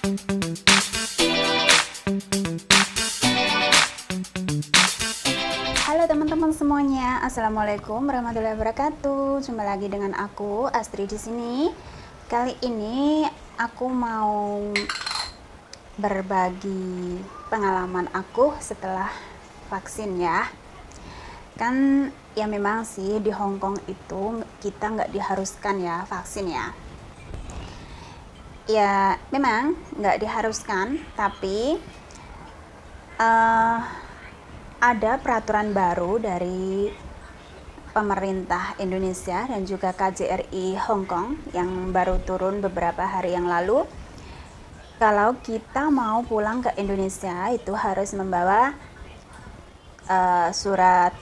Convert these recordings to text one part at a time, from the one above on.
Halo teman-teman semuanya, assalamualaikum warahmatullahi wabarakatuh. Jumpa lagi dengan aku Astri di sini. Kali ini aku mau berbagi pengalaman aku setelah vaksin ya. Kan ya memang sih di Hong Kong itu kita nggak diharuskan ya vaksin ya. Ya memang nggak diharuskan, tapi ada peraturan baru dari pemerintah Indonesia dan juga KJRI Hong Kong yang baru turun beberapa hari yang lalu. Kalau kita mau pulang ke Indonesia itu harus membawa surat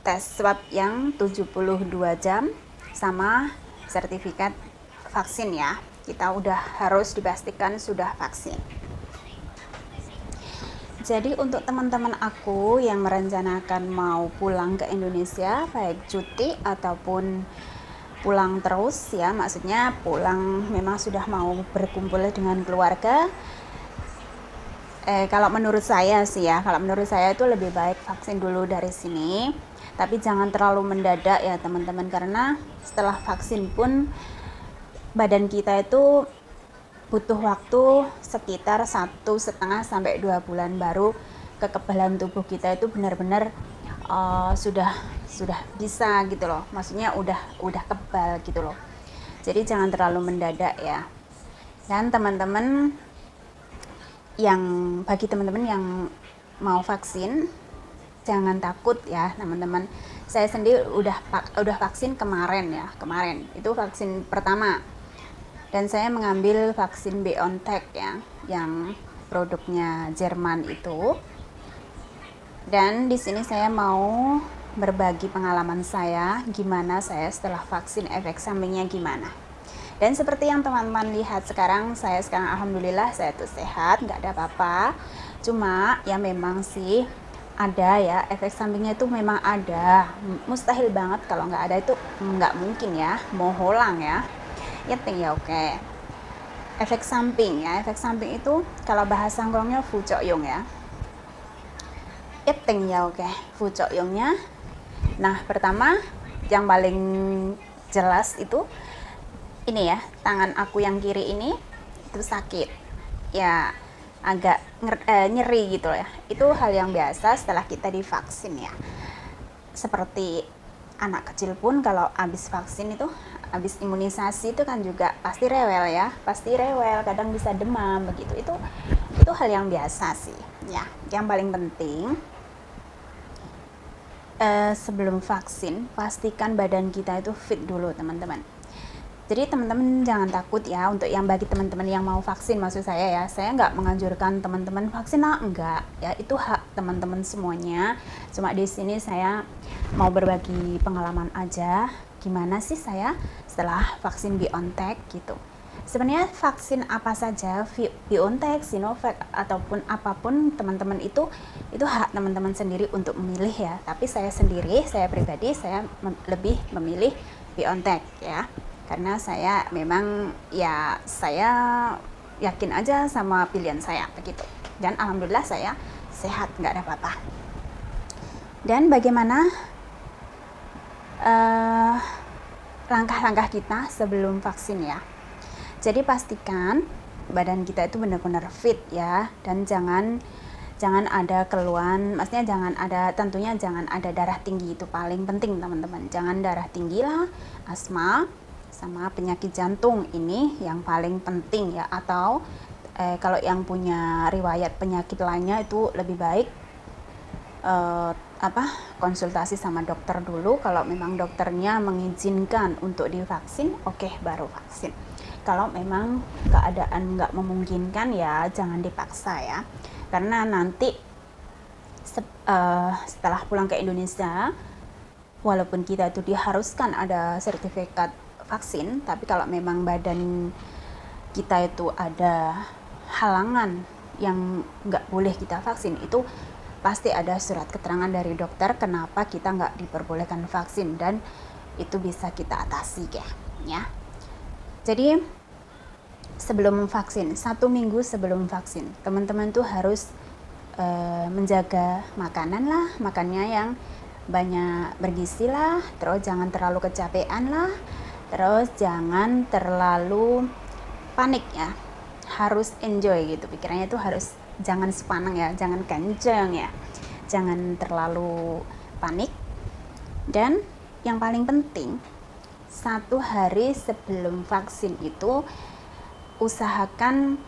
tes swab yang 72 jam sama sertifikat vaksin ya. Kita udah harus dipastikan sudah vaksin. Jadi untuk teman-teman aku yang merencanakan mau pulang ke Indonesia, baik cuti ataupun pulang terus ya, maksudnya pulang memang sudah mau berkumpul dengan keluarga. Kalau menurut saya sih ya, kalau menurut saya itu lebih baik vaksin dulu dari sini. Tapi jangan terlalu mendadak ya teman-teman, karena setelah vaksin pun badan kita itu butuh waktu sekitar 1,5 sampai 2 bulan baru kekebalan tubuh kita itu benar-benar sudah bisa gitu loh, maksudnya udah kebal gitu loh. Jadi jangan terlalu mendadak ya. Dan bagi teman-teman yang mau vaksin, jangan takut ya teman-teman. Saya sendiri udah vaksin kemarin itu vaksin pertama. Dan saya mengambil vaksin BioNTech ya, yang produknya Jerman itu. Dan di sini saya mau berbagi pengalaman saya, gimana saya setelah vaksin, efek sampingnya gimana. Dan seperti yang teman-teman lihat sekarang, saya sekarang alhamdulillah saya tuh sehat, nggak ada apa-apa. Cuma ya memang sih ada ya, efek sampingnya itu memang ada. Mustahil banget kalau nggak ada, itu nggak mungkin ya, mau holang ya. Yating ya oke. Efek samping ya, efek samping itu kalau bahasa Hongkongnya fucoyong ya. Yating ya oke, fucoyongnya. Nah pertama yang paling jelas itu ini ya, tangan aku yang kiri ini itu sakit ya, agak nyeri gitu ya. Itu hal yang biasa setelah kita divaksin ya. Seperti anak kecil pun kalau habis vaksin itu, habis imunisasi itu kan juga pasti rewel ya, kadang bisa demam begitu. Itu hal yang biasa sih ya. Yang paling penting sebelum vaksin pastikan badan kita itu fit dulu teman-teman. Jadi teman-teman jangan takut ya, untuk yang bagi teman-teman yang mau vaksin, maksud saya ya, saya nggak menganjurkan teman-teman vaksin enggak ya, itu hak teman-teman semuanya. Cuma di sini saya mau berbagi pengalaman aja, gimana sih saya setelah vaksin BioNTech gitu. Sebenarnya vaksin apa saja, BioNTech, Sinovac ataupun apapun teman-teman itu hak teman-teman sendiri untuk memilih ya. Tapi saya pribadi saya lebih memilih BioNTech ya. Karena saya memang ya, saya yakin aja sama pilihan saya begitu. Dan alhamdulillah saya sehat, nggak ada apa-apa. Dan bagaimana langkah-langkah kita sebelum vaksin ya. Jadi pastikan badan kita itu benar-benar fit ya, dan jangan ada keluhan, maksudnya tentunya jangan ada darah tinggi, itu paling penting teman-teman. Jangan darah tinggi lah, asma sama penyakit jantung, ini yang paling penting ya. Atau kalau yang punya riwayat penyakit lainnya itu lebih baik konsultasi sama dokter dulu. Kalau memang dokternya mengizinkan untuk divaksin, oke, baru vaksin. Kalau memang keadaan nggak memungkinkan ya jangan dipaksa ya, karena nanti setelah pulang ke Indonesia, walaupun kita itu diharuskan ada sertifikat vaksin, tapi kalau memang badan kita itu ada halangan yang nggak boleh kita vaksin, itu pasti ada surat keterangan dari dokter kenapa kita nggak diperbolehkan vaksin, dan itu bisa kita atasi ya. Jadi sebelum vaksin, 1 minggu sebelum vaksin, teman-teman tuh harus menjaga makanan lah, makannya yang banyak bergizi lah, terus jangan terlalu kecapean lah, terus jangan terlalu panik ya, harus enjoy gitu, pikirannya tuh harus jangan sepaneng ya, jangan kenceng ya, jangan terlalu panik. Dan yang paling penting, 1 hari sebelum vaksin itu usahakan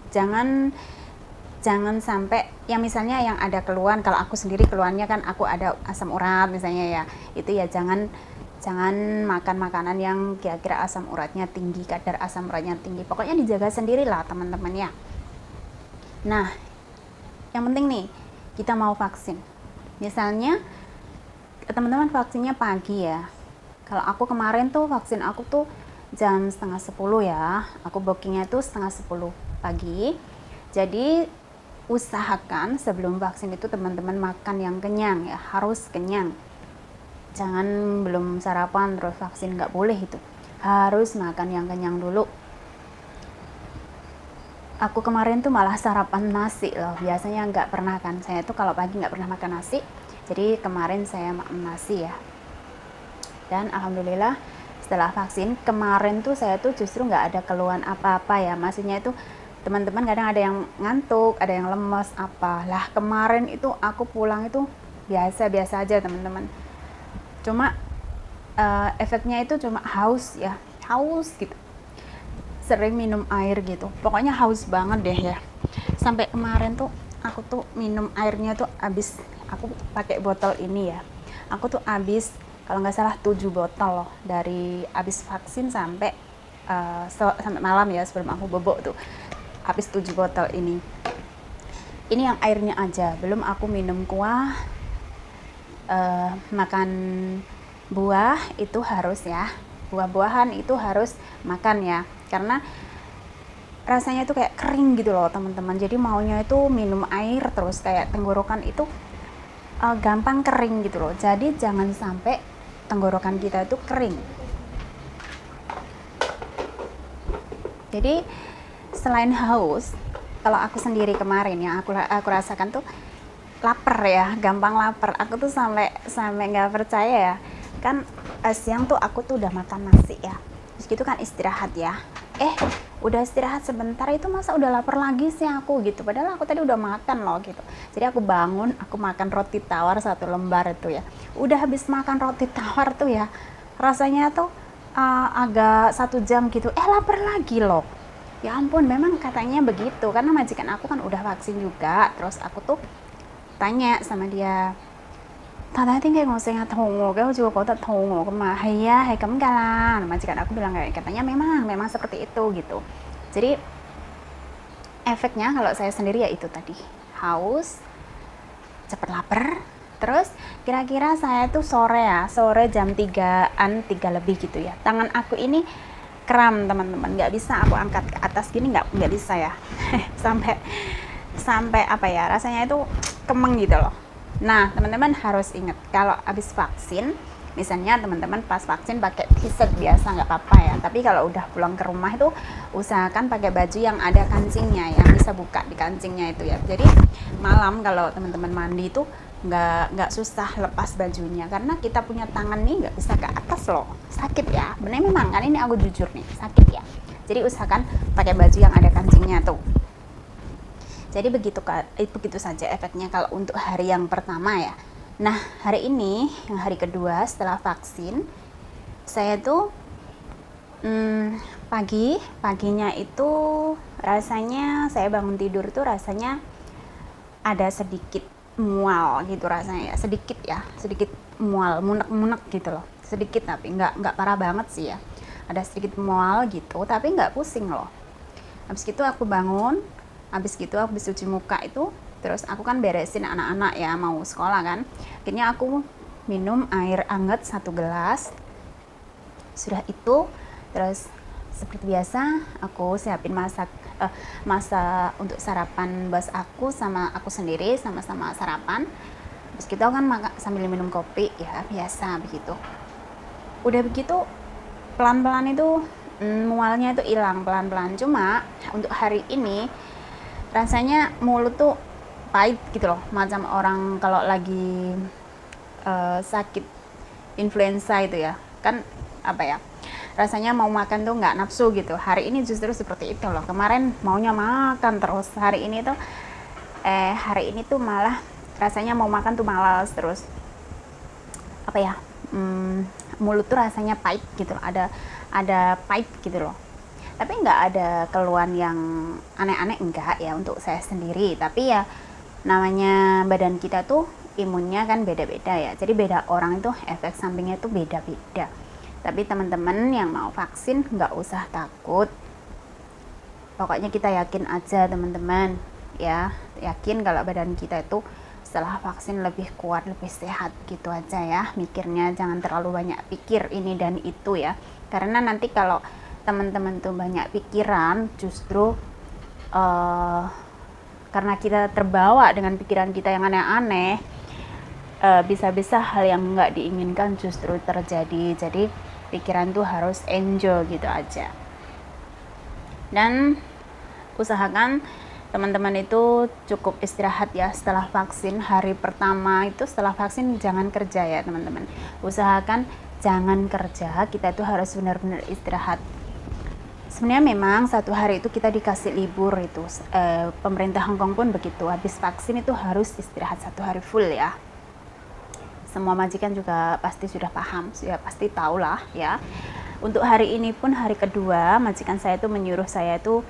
jangan sampai yang misalnya yang ada keluhan, kalau aku sendiri keluhannya kan aku ada asam urat misalnya ya, itu ya jangan makan makanan yang kira-kira asam uratnya tinggi, kadar asam uratnya tinggi, pokoknya dijaga sendiri lah teman-teman ya. Nah, yang penting nih, kita mau vaksin, misalnya teman-teman vaksinnya pagi ya, kalau aku kemarin tuh vaksin aku tuh jam 9:30 ya, aku bookingnya tuh 9:30 pagi. Jadi usahakan sebelum vaksin itu teman-teman makan yang kenyang ya, harus kenyang, jangan belum sarapan terus vaksin, nggak boleh itu, harus makan yang kenyang dulu. Aku kemarin tuh malah sarapan nasi loh, biasanya nggak pernah kan, saya tuh kalau pagi nggak pernah makan nasi, jadi kemarin saya makan nasi ya. Dan alhamdulillah setelah vaksin kemarin tuh saya tuh justru nggak ada keluhan apa-apa ya, maksudnya itu teman-teman kadang ada yang ngantuk, ada yang lemes apalah, kemarin itu aku pulang itu biasa-biasa aja teman-teman, cuma efeknya itu cuma haus ya, haus gitu, sering minum air gitu, pokoknya haus banget deh ya, sampai kemarin tuh aku tuh minum airnya tuh habis, aku pakai botol ini ya, aku tuh habis kalau nggak salah 7 botol loh, dari habis vaksin sampai sampai malam ya, sebelum aku bobok tuh habis 7 botol ini yang airnya aja, belum aku minum kuah, makan buah itu harus ya, buah-buahan itu harus makan ya, karena rasanya itu kayak kering gitu loh teman-teman, jadi maunya itu minum air terus, kayak tenggorokan itu gampang kering gitu loh, jadi jangan sampai tenggorokan kita itu kering. Jadi selain haus, kalau aku sendiri kemarin yang aku rasakan tuh lapar ya, gampang lapar. Aku tuh sampai nggak percaya ya, kan siang tuh aku tuh udah makan nasi ya, terus gitu kan istirahat ya, udah istirahat sebentar itu masa udah lapar lagi sih aku gitu, padahal aku tadi udah makan loh gitu. Jadi aku bangun, aku makan roti tawar 1 lembar itu ya, udah habis makan roti tawar tuh ya, rasanya tuh agak 1 jam gitu, lapar lagi loh. Ya ampun, memang katanya begitu, karena majikan aku kan udah vaksin juga. Terus aku tuh tanya sama dia, Tata tinggal ngoseng thongo, cái juga có tật thongo mà hay hay cấm gala. Majikan aku bilang kayak, katanya memang seperti itu gitu. Jadi efeknya kalau saya sendiri ya itu tadi, haus, cepet lapar. Terus kira-kira saya tuh sore jam 3-an, 3 lebih gitu ya, tangan aku ini kram teman-teman, nggak bisa aku angkat ke atas gini, nggak bisa ya sampai apa ya, rasanya itu kemeng gitu loh. Nah teman-teman harus ingat, kalau habis vaksin, misalnya teman-teman pas vaksin pakai t-shirt biasa nggak apa-apa ya, tapi kalau udah pulang ke rumah itu usahakan pakai baju yang ada kancingnya, yang bisa buka di kancingnya itu ya. Jadi malam kalau teman-teman mandi itu nggak susah lepas bajunya, karena kita punya tangan nih nggak bisa ke atas loh, sakit ya, bener memang kan, ini aku jujur nih, sakit ya. Jadi usahakan pakai baju yang ada kancingnya tuh. Jadi begitu saja efeknya kalau untuk hari yang pertama ya. Nah hari ini yang hari kedua setelah vaksin, saya tuh paginya itu rasanya, saya bangun tidur tuh rasanya ada sedikit mual gitu rasanya ya, sedikit mual, munek gitu loh, sedikit, tapi nggak parah banget sih ya, ada sedikit mual gitu, tapi nggak pusing loh. Habis gitu aku bangun, habis cuci muka itu, terus aku kan beresin anak-anak ya, mau sekolah kan, akhirnya aku minum air hangat 1 gelas. Sudah itu terus seperti biasa aku siapin masak untuk sarapan bos aku sama aku sendiri, sama-sama sarapan. Terus kita kan sambil minum kopi ya, biasa begitu. Udah begitu pelan-pelan itu mualnya itu hilang pelan-pelan. Cuma untuk hari ini rasanya mulut tuh pahit gitu loh, macam orang kalau lagi sakit influenza itu ya kan, apa ya, rasanya mau makan tuh nggak nafsu gitu. Hari ini justru seperti itu loh. Kemarin maunya makan terus, hari ini tuh malah rasanya mau makan tuh malas terus, apa ya, mulut tuh rasanya pahit gitu loh, ada pahit gitu loh. Tapi nggak ada keluhan yang aneh-aneh, enggak ya untuk saya sendiri. Tapi ya namanya badan kita tuh imunnya kan beda-beda ya, jadi beda orang itu efek sampingnya tuh beda-beda. Tapi teman-teman yang mau vaksin nggak usah takut, pokoknya kita yakin aja teman-teman ya, yakin kalau badan kita itu setelah vaksin lebih kuat, lebih sehat gitu aja ya. Mikirnya jangan terlalu banyak pikir ini dan itu ya, karena nanti kalau teman-teman tuh banyak pikiran, justru karena kita terbawa dengan pikiran kita yang aneh-aneh, bisa-bisa hal yang nggak diinginkan justru terjadi. Jadi pikiran tuh harus enjoy gitu aja. Dan usahakan teman-teman itu cukup istirahat ya setelah vaksin. Hari pertama itu setelah vaksin jangan kerja ya teman-teman, usahakan jangan kerja, kita itu harus benar-benar istirahat. Sebenarnya memang 1 hari itu kita dikasih libur itu, pemerintah Hong Kong pun begitu, habis vaksin itu harus istirahat 1 hari full ya. Semua majikan juga pasti sudah paham, ya pasti tahu lah ya. Untuk hari ini pun hari kedua majikan saya itu menyuruh saya itu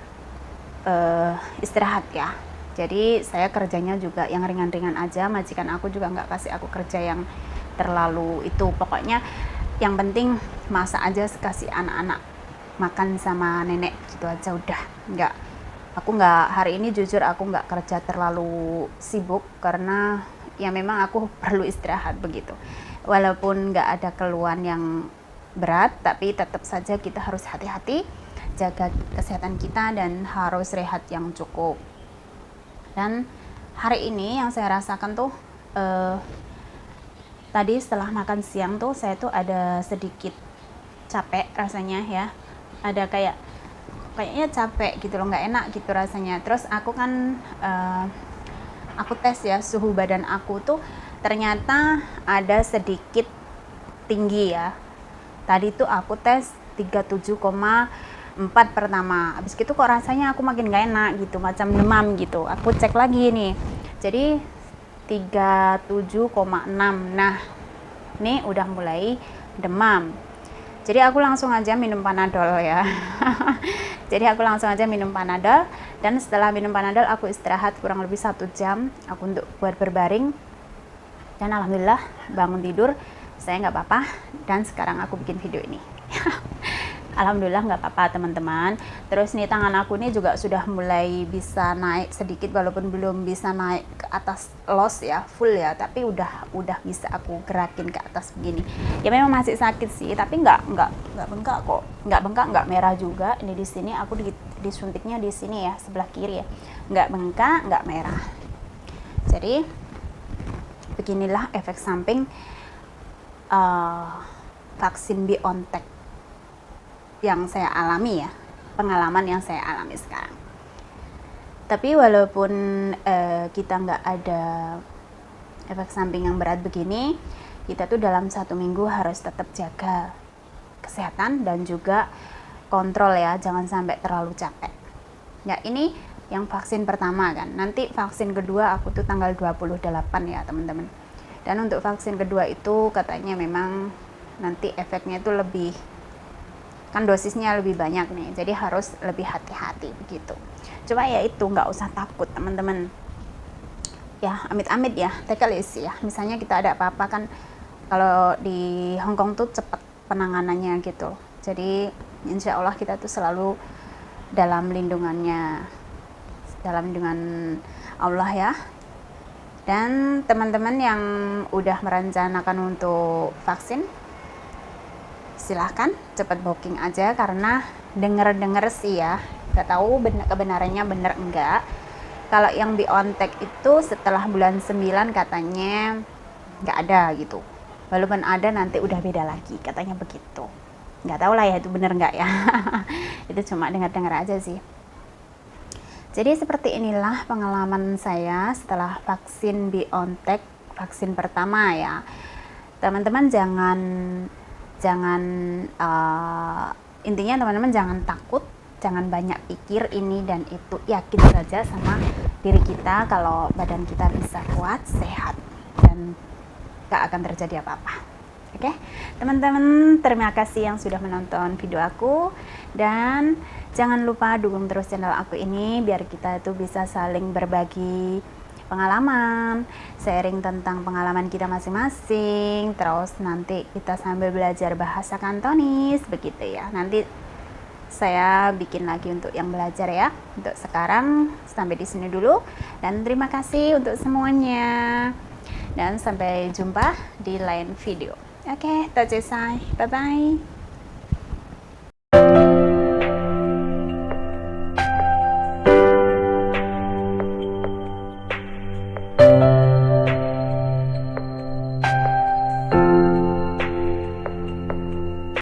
istirahat ya. Jadi saya kerjanya juga yang ringan-ringan aja, majikan aku juga nggak kasih aku kerja yang terlalu itu. Pokoknya yang penting masak aja, kasih anak-anak makan sama nenek gitu aja udah. Aku nggak, hari ini jujur aku nggak kerja terlalu sibuk karena ya memang aku perlu istirahat begitu. Walaupun nggak ada keluhan yang berat, tapi tetap saja kita harus hati-hati, jaga kesehatan kita dan harus rehat yang cukup. Dan hari ini yang saya rasakan tuh tadi setelah makan siang tuh saya tuh ada sedikit capek rasanya ya, ada kayaknya capek gitu loh, nggak enak gitu rasanya. Terus aku kan aku tes ya suhu badan aku tuh ternyata ada sedikit tinggi ya. Tadi tuh aku tes 37,4 pertama, habis gitu kok rasanya aku makin gak enak gitu, macam demam gitu. Aku cek lagi nih, jadi 37,6. Nah ini udah mulai demam, jadi aku langsung aja minum Panadol ya. Jadi aku langsung aja minum Panadol, dan setelah minum Panadol aku istirahat kurang lebih 1 jam aku untuk buat berbaring, dan alhamdulillah bangun tidur saya nggak apa-apa, dan sekarang aku bikin video ini. Alhamdulillah nggak apa-apa teman-teman. Terus nih tangan aku nih juga sudah mulai bisa naik sedikit, walaupun belum bisa naik ke atas los ya full ya, tapi udah bisa aku gerakin ke atas begini. Ya memang masih sakit sih, tapi nggak bengkak kok, nggak bengkak, nggak merah juga. Ini di sini aku disuntiknya di sini ya, sebelah kiri ya, nggak bengkak, nggak merah. Jadi beginilah efek samping vaksin BioNTech yang saya alami ya, pengalaman yang saya alami sekarang. Tapi walaupun kita nggak ada efek samping yang berat begini, kita tuh dalam 1 minggu harus tetap jaga kesehatan dan juga kontrol ya, jangan sampai terlalu capek. Ya ini yang vaksin pertama kan, nanti vaksin kedua aku tuh tanggal 28 ya teman-teman. Dan untuk vaksin kedua itu katanya memang nanti efeknya itu lebih, kan dosisnya lebih banyak nih, jadi harus lebih hati-hati begitu. Coba ya itu, nggak usah takut teman-teman ya, amit-amit ya, tekelis ya, misalnya kita ada apa-apa kan, kalau di Hong Kong tuh cepat penanganannya gitu. Jadi insya Allah kita tuh selalu dalam lindungan Allah ya. Dan teman-teman yang udah merencanakan untuk vaksin, silahkan cepat booking aja, karena denger sih ya, gak tahu kebenarannya bener enggak, kalau yang BioNTech itu setelah bulan 9 katanya nggak ada gitu, walaupun ada nanti udah beda lagi katanya begitu. Nggak tahu lah ya itu bener nggak ya. Itu cuma dengar-dengar aja sih. Jadi seperti inilah pengalaman saya setelah vaksin BioNTech, vaksin pertama ya. Teman-teman jangan intinya teman-teman jangan takut, jangan banyak pikir ini dan itu, yakin saja sama diri kita kalau badan kita bisa kuat, sehat, dan gak akan terjadi apa-apa. Oke, teman-teman, terima kasih yang sudah menonton video aku, dan jangan lupa dukung terus channel aku ini biar kita itu bisa saling berbagi pengalaman, sharing tentang pengalaman kita masing-masing, terus nanti kita sambil belajar bahasa Kantonis begitu ya. Nanti saya bikin lagi untuk yang belajar ya. Untuk sekarang sampai di sini dulu, dan terima kasih untuk semuanya, dan sampai jumpa di lain video. Oke, bye bye.